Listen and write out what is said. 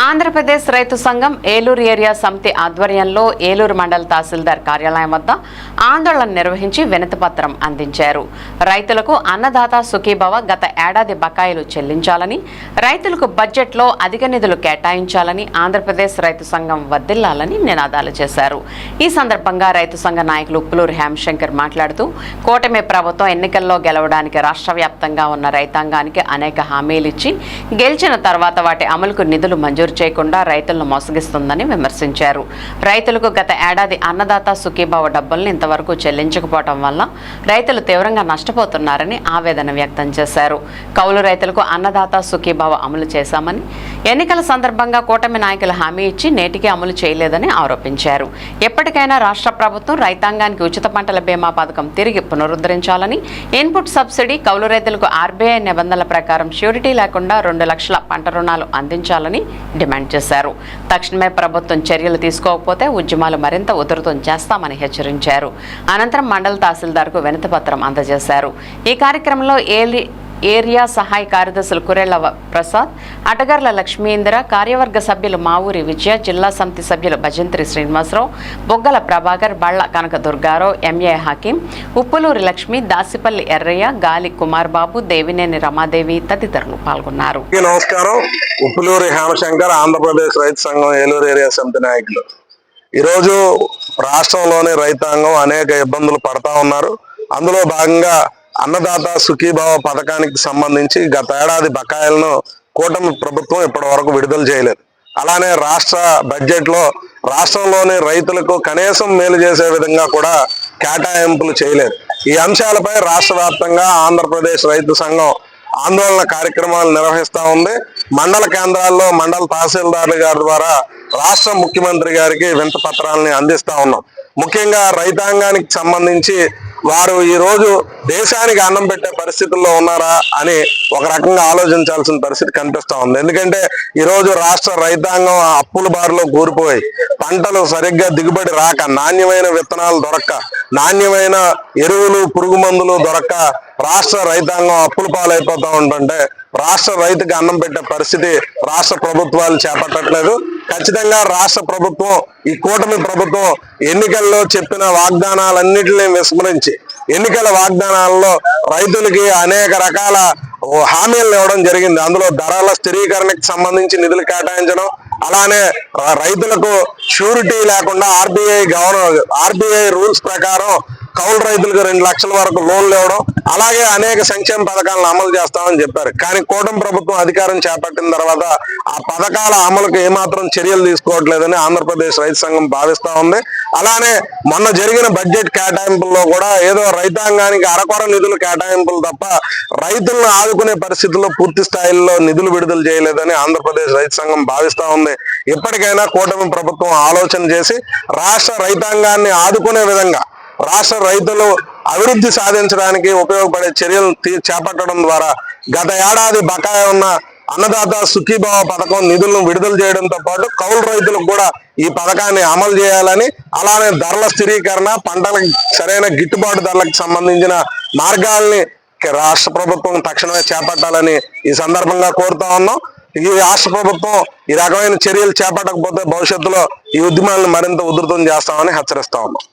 ఆంధ్రప్రదేశ్ రైతు సంఘం ఏలూరు ఏరియా సమితి ఆధ్వర్యంలో ఏలూరు మండల తహసీల్దార్ కార్యాలయం వద్ద ఆందోళన నిర్వహించి వినతిపత్రం అందించారు. రైతులకు అన్నదాత సుఖీభవ గత ఏడాది బకాయిలు చెల్లించాలని, రైతులకు బడ్జెట్లో అధిక నిధులు కేటాయించాలని, ఆంధ్రప్రదేశ్ రైతు సంఘం వర్ధిల్లాలని నినాదాలు చేశారు. ఈ సందర్భంగా రైతు సంఘ నాయకులు ఉప్పులూరు హేమశంకర్ మాట్లాడుతూ, కూటమి ప్రభుత్వం ఎన్నికల్లో గెలవడానికి రాష్ట్ర వ్యాప్తంగా ఉన్న రైతాంగానికి అనేక హామీలు ఇచ్చి గెలిచిన తర్వాత వాటి అమలుకు నిధులు మంజూరు చేయకుండా రైతులను మోసగిస్తుందని విమర్శించారు. రైతులకు గత ఏడాది అన్నదాత సుఖీభావ డబ్బులను ఇంతవరకు చెల్లించకపోవడం వల్ల రైతులు తీవ్రంగా నష్టపోతున్నారని ఆవేదన వ్యక్తం చేశారు. కౌలు రైతులకు అన్నదాత సుఖీభావ అమలు చేశామని, ఎన్నికల సందర్భంగా కూటమి నాయకులు హామీ ఇచ్చి నేటికి అమలు చేయలేదని ఆరోపించారు. ఎప్పటికైనా రాష్ట్ర ప్రభుత్వం రైతాంగానికి ఉచిత పంటల బీమా పథకం తిరిగి పునరుద్ధరించాలని, ఇన్పుట్ సబ్సిడీ, కౌలు రైతులకు ఆర్బీఐ నిబంధనల ప్రకారం ష్యూరిటీ లేకుండా 2 లక్షల పంట రుణాలు అందించాలని డిమాండ్ చేశారు. తక్షణమే ప్రభుత్వం చర్యలు తీసుకోకపోతే ఉద్యమాలు మరింత ఉధృతం చేస్తామని హెచ్చరించారు. అనంతరం మండల తహసీల్దార్కు వినతిపత్రం అందజేశారు. ఈ కార్యక్రమంలో ఏరియా సహాయ కార్యదర్శులు కురేళ్ల ప్రసాద్, అటగర్ల లక్ష్మీంద్ర, కార్యవర్గ సభ్యులు మావూరి విజయ, జిల్లా సమితి సభ్యులు భజంత్రి శ్రీనివాసరావు, బొగ్గల ప్రభాకర్, బళ్ళ కనక దుర్గారావు, ఎంఏ హకీం, ఉప్పులూరి లక్ష్మి, దాసిపల్లి ఎర్రయ్య, గాలి కుమార్ బాబు, దేవినేని రమాదేవి తదితరులు పాల్గొన్నారు. నమస్కారం. ఉప్పులూరి హేమశంకర్, ఆంధ్రప్రదేశ్ రైతు సంఘం ఏలూరు ఏరియా సమితి నాయకులు. ఈరోజు రాష్ట్రంలోని రైతాంగం అనేక ఇబ్బందులు పడతా ఉన్నారు. అందులో భాగంగా అన్నదాత సుఖీభావ పథకానికి సంబంధించి గత ఏడాది బకాయిలను కూటమి ప్రభుత్వం ఇప్పటి వరకు విడుదల చేయలేదు. అలానే రాష్ట్ర బడ్జెట్ లో రాష్ట్రంలోని రైతులకు కనీసం మేలు చేసే విధంగా కూడా కేటాయింపులు చేయలేదు. ఈ అంశాలపై రాష్ట్ర వ్యాప్తంగా ఆంధ్రప్రదేశ్ రైతు సంఘం ఆందోళన కార్యక్రమాలు నిర్వహిస్తా ఉంది. మండల కేంద్రాల్లో మండల తహసీల్దార్ల గారి ద్వారా రాష్ట్ర ముఖ్యమంత్రి గారికి వినతి పత్రాలని అందిస్తా ఉన్నాం. ముఖ్యంగా రైతాంగానికి సంబంధించి వారు ఈ రోజు దేశానికి అన్నం పెట్టే పరిస్థితుల్లో ఉన్నారా అని ఒక రకంగా ఆలోచించాల్సిన పరిస్థితి కనిపిస్తా ఉంది. ఎందుకంటే ఈ రోజు రాష్ట్ర రైతాంగం అప్పుల బారిలో కూరిపోయి, పంటలు సరిగ్గా దిగుబడి రాక, నాణ్యమైన విత్తనాలు దొరక్క, నాణ్యమైన ఎరువులు, పురుగు మందులు దొరక్క రాష్ట్ర రైతాంగం అప్పుల పాలైపోతా ఉంటుంటే రాష్ట్ర రైతుకి అన్నం పెట్టే పరిస్థితి రాష్ట్ర ప్రభుత్వాలు చేపట్టట్లేదు. ఖచ్చితంగా రాష్ట్ర ప్రభుత్వం, ఈ కూటమి ప్రభుత్వం ఎన్నికల్లో చెప్పిన వాగ్దానాలన్నింటినీ విస్మరించి ఎన్నికల వాగ్దానాలలో రైతులకి అనేక రకాల హామీలను ఇవ్వడం జరిగింది. అందులో ధరల స్థిరీకరణకు సంబంధించి నిధులు కేటాయించడం, అలానే రైతులకు షూరిటీ లేకుండా ఆర్బీఐ రూల్స్ ప్రకారం కౌలు రైతులకు 2 లక్షల వరకు లోన్లు ఇవ్వడం, అలాగే అనేక సంక్షేమ పథకాలను అమలు చేస్తామని చెప్పారు. కానీ కూటమి ప్రభుత్వం అధికారం చేపట్టిన తర్వాత ఆ పథకాల అమలుకు ఏమాత్రం చర్యలు తీసుకోవట్లేదని ఆంధ్రప్రదేశ్ రైతు సంఘం భావిస్తా ఉంది. అలానే మొన్న జరిగిన బడ్జెట్ కేటాయింపుల్లో కూడా ఏదో రైతాంగానికి అరకొర నిధులు కేటాయింపులు తప్ప రైతులను ఆదుకునే పరిస్థితుల్లో పూర్తి స్థాయిలో నిధులు విడుదల చేయలేదని ఆంధ్రప్రదేశ్ రైతు సంఘం భావిస్తా ఉంది. ఇప్పటికైనా కూటమి ప్రభుత్వం ఆలోచన చేసి రాష్ట్ర రైతాంగాన్ని ఆదుకునే విధంగా, రాష్ట్ర రైతులు అభివృద్ధి సాధించడానికి ఉపయోగపడే చర్యలు చేపట్టడం ద్వారా గత ఏడాది బకాయి ఉన్న అన్నదాత సుఖీభావ పథకం నిధులను విడుదల చేయడంతో పాటు కౌలు రైతులకు కూడా ఈ పథకాన్ని అమలు చేయాలని, అలానే ధరల స్థిరీకరణ, పంటలకు సరైన గిట్టుబాటు ధరలకు సంబంధించిన మార్గాల్ని రాష్ట్ర ప్రభుత్వం తక్షణమే చేపట్టాలని ఈ సందర్భంగా కోరుతా ఉన్నాం. ఈ రాష్ట్ర ప్రభుత్వం ఈ రకమైన చర్యలు చేపట్టకపోతే భవిష్యత్తులో ఈ ఉద్యమాలను మరింత ఉధృతం చేస్తామని హెచ్చరిస్తా ఉన్నాం.